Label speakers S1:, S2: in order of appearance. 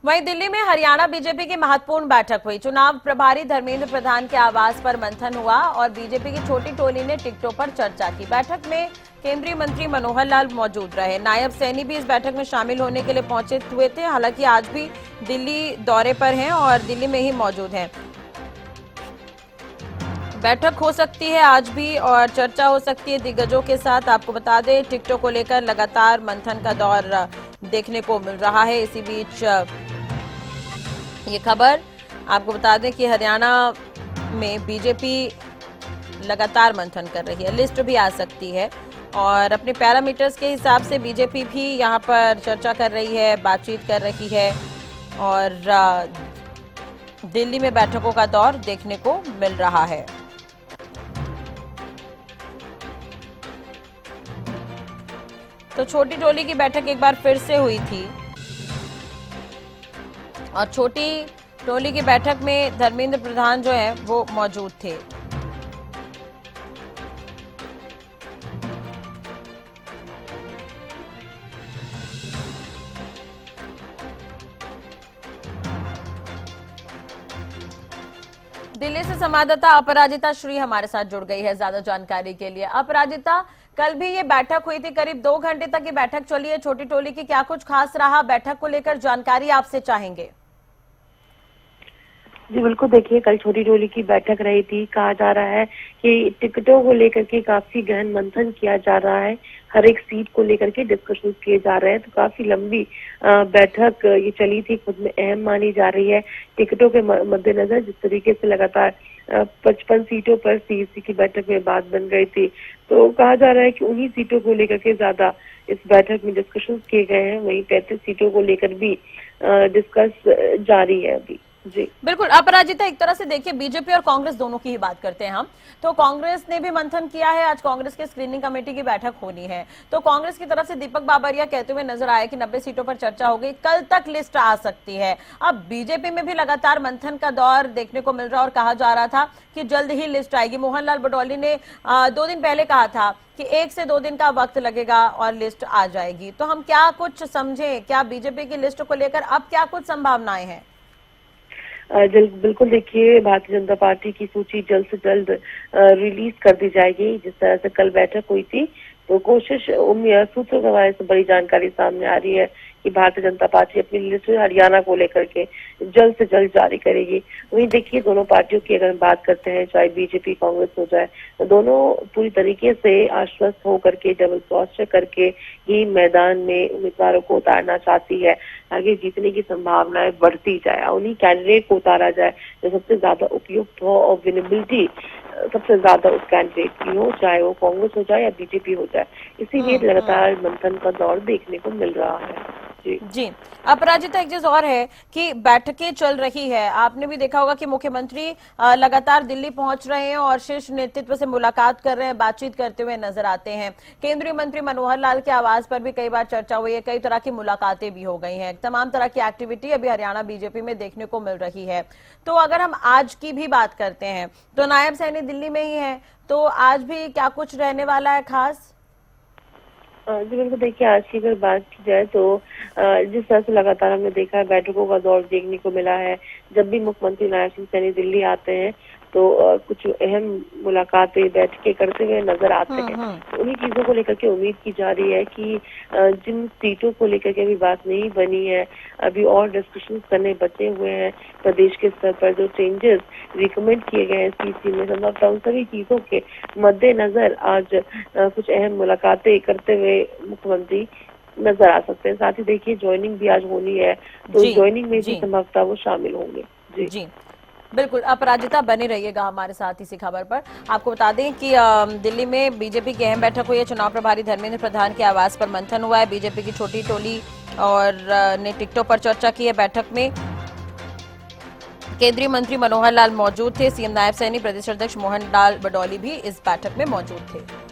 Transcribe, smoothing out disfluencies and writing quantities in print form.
S1: वहीं दिल्ली में हरियाणा बीजेपी की महत्वपूर्ण बैठक हुई। चुनाव प्रभारी धर्मेंद्र प्रधान के आवास पर मंथन हुआ और बीजेपी की छोटी टोली ने टिकटों पर चर्चा की। बैठक में केंद्रीय मंत्री मनोहर लाल मौजूद रहे। नायब सैनी भी इस बैठक में शामिल होने के लिए पहुंचे हुए थे। हालांकि आज भी दिल्ली दौरे पर हैं और दिल्ली में ही मौजूद हैं। बैठक हो सकती है आज भी और चर्चा हो सकती है दिग्गजों के साथ। आपको बता दें, टिकटों को लेकर लगातार मंथन का दौर देखने को मिल रहा है। इसी बीच ये खबर आपको बता दें कि हरियाणा में बीजेपी लगातार मंथन कर रही है। लिस्ट भी आ सकती है और अपने पैरामीटर्स के हिसाब से बीजेपी भी यहां पर चर्चा कर रही है, बातचीत कर रही है और दिल्ली में बैठकों का दौर देखने को मिल रहा है। तो छोटी टोली की बैठक एक बार फिर से हुई थी और छोटी टोली की बैठक में धर्मेंद्र प्रधान जो है वो मौजूद थे। दिल्ली से संवाददाता अपराजिता श्री हमारे साथ जुड़ गई है ज्यादा जानकारी के लिए। अपराजिता, कल भी ये बैठक हुई थी, करीब 2 घंटे तक ये बैठक चली है छोटी टोली की। क्या कुछ खास रहा बैठक को लेकर, जानकारी आपसे चाहेंगे।
S2: जी बिल्कुल, देखिए कल छोटी टोली की बैठक रही थी। कहा जा रहा है कि टिकटों को लेकर के काफी गहन मंथन किया जा रहा है, हर एक सीट को लेकर के डिस्कशन किए जा रहे हैं। तो काफी लंबी बैठक ये चली थी, खुद में अहम मानी जा रही है। टिकटों के मद्देनजर जिस तरीके से लगातार 55 सीटों पर सीईसी की बैठक में बात बन गई थी, तो कहा जा रहा है कि उन्हीं सीटों को लेकर के ज्यादा इस बैठक में डिस्कशन किए गए हैं। वहीं 35 सीटों को लेकर भी डिस्कस जारी है अभी। जी
S1: बिल्कुल अपराजिता, एक तरह से देखिए बीजेपी और कांग्रेस दोनों की ही बात करते हैं हम। तो कांग्रेस ने भी मंथन किया है, आज कांग्रेस के स्क्रीनिंग कमेटी की बैठक होनी है। तो कांग्रेस की तरफ से दीपक बाबरिया कहते हुए नजर आए कि 90 सीटों पर चर्चा हो गई, कल तक लिस्ट आ सकती है। अब बीजेपी में भी लगातार मंथन का दौर देखने को मिल रहा और कहा जा रहा था कि जल्द ही लिस्ट आएगी। मोहन लाल बडौली ने 2 दिन पहले कहा था कि 1 से 2 दिन का वक्त लगेगा और लिस्ट आ जाएगी। तो हम क्या कुछ समझें, क्या बीजेपी की लिस्ट को लेकर अब क्या कुछ संभावनाएं हैं?
S2: बिल्कुल, देखिए भारतीय जनता पार्टी की सूची जल्द से जल्द रिलीज कर दी जाएगी। जिस तरह से कल बैठक हुई थी, तो कोशिश सूत्रों के हवाले से बड़ी जानकारी सामने आ रही है कि भारतीय जनता पार्टी अपनी लिस्ट हरियाणा को लेकर के जल्द से जल्द जारी करेगी। वहीं देखिए दोनों पार्टियों की अगर बात करते हैं, चाहे बीजेपी कांग्रेस हो जाए, तो दोनों पूरी तरीके से आश्वस्त होकर के डबल क्रॉस चेक करके ही मैदान में उम्मीदवारों को उतारना चाहती है। आगे जीतने की संभावनाएं बढ़ती जाए, उन्हीं कैंडिडेट को उतारा जाए जो सबसे ज्यादा उपयुक्त हो और विनेबिलिटी सबसे ज्यादा उस कैंडिडेट की हो, चाहे वो कांग्रेस हो जाए या बीजेपी हो जाए। इसीलिए लगातार मंथन का दौर देखने को मिल रहा है।
S1: जी अपराजिता, एक चीज और है कि बैठकें चल रही है। आपने भी देखा होगा कि मुख्यमंत्री लगातार दिल्ली पहुंच रहे हैं और शीर्ष नेतृत्व से मुलाकात कर रहे हैं, बातचीत करते हुए नजर आते हैं। केंद्रीय मंत्री मनोहर लाल के आवास पर भी कई बार चर्चा हुई है, कई तरह की मुलाकातें भी हो गई हैं। तमाम तरह की एक्टिविटी अभी हरियाणा बीजेपी में देखने को मिल रही है। तो अगर हम आज की भी बात करते हैं तो नायब सैनी दिल्ली में ही है, तो आज भी क्या कुछ रहने वाला है खास?
S2: जी बिल्कुल, देखिए आज की अगर बात की जाए तो जिस तरह से लगातार हमने देखा है बैठकों का दौर देखने को मिला है। जब भी मुख्यमंत्री नायब सिंह सैनी दिल्ली आते हैं तो कुछ अहम मुलाकातें बैठकें करते हुए नजर आते हैं। तो उन्हीं चीजों को लेकर के उम्मीद की जा रही है कि जिन सीटों को लेकर के अभी बात नहीं बनी है, अभी और डिस्कशन करने बचे हुए हैं। प्रदेश के स्तर पर जो चेंजेस रिकमेंड किए गए हैं सीसी में, संभवतः उन सभी चीजों के मद्देनजर आज कुछ अहम मुलाकातें करते हुए मुख्यमंत्री नजर आ सकते हैं। साथ ही देखिए ज्वाइनिंग भी आज होनी है, तो ज्वाइनिंग में भी संभवतः वो शामिल होंगे।
S1: जी बिल्कुल अपराजिता, बने रहिएगा हमारे साथ इसी खबर पर। आपको बता दें कि दिल्ली में बीजेपी की अहम बैठक हुई है। चुनाव प्रभारी धर्मेंद्र प्रधान के आवास पर मंथन हुआ है। बीजेपी की छोटी टोली और ने टिकटों पर चर्चा की है। बैठक में केंद्रीय मंत्री मनोहर लाल मौजूद थे। सीएम नायब सैनी, प्रदेश अध्यक्ष मोहन लाल बडौली भी इस बैठक में मौजूद थे।